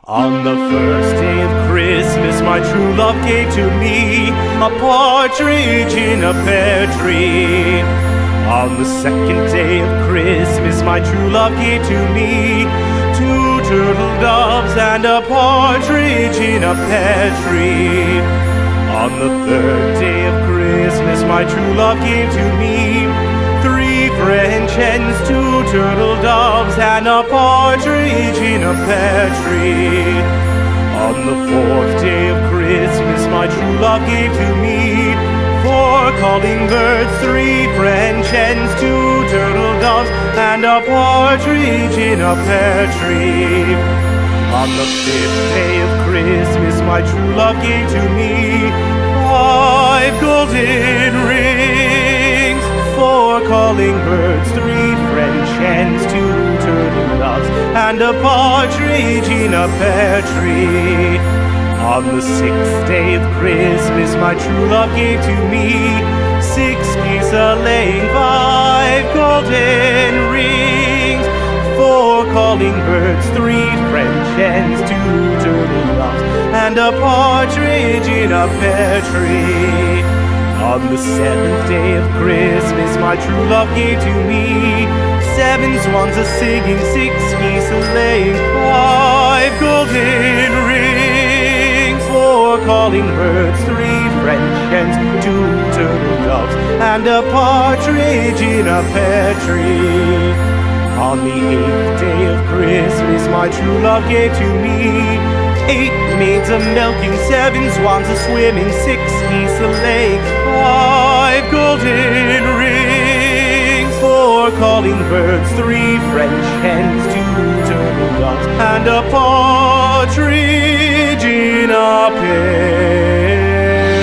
On the first day of Christmas, my true love gave to me a partridge in a pear tree. On the second day of Christmas, my true love gave to me two turtle doves and a partridge in a pear tree. On the third day of Christmas, my true love gave to me three French hens, two turtle doves, and a partridge in a pear tree. On the fourth day of Christmas, my true love gave to me four calling birds, three French hens, two turtle doves, and a partridge in a pear tree. On the fifth day of Christmas, my true love gave to me five golden rings, four calling birds, three French hens, two turtle doves, and a partridge in a pear tree. On the sixth day of Christmas, my true love gave to me six geese a-laying, five golden rings, four calling birds, three French hens, two turtle doves, and a partridge in a pear tree. On the seventh day of Christmas, my true love gave to me seven swans a-singing, six geese a-laying, five golden rings, four calling birds, three French hens, two turtle doves, and a partridge in a pear tree. On the eighth day of Christmas, my true love gave to me eight maids a-milking, seven swans a-swimming, six geese a-laying, five golden rings, four calling birds, three French hens, two turtle doves, and a partridge in a pear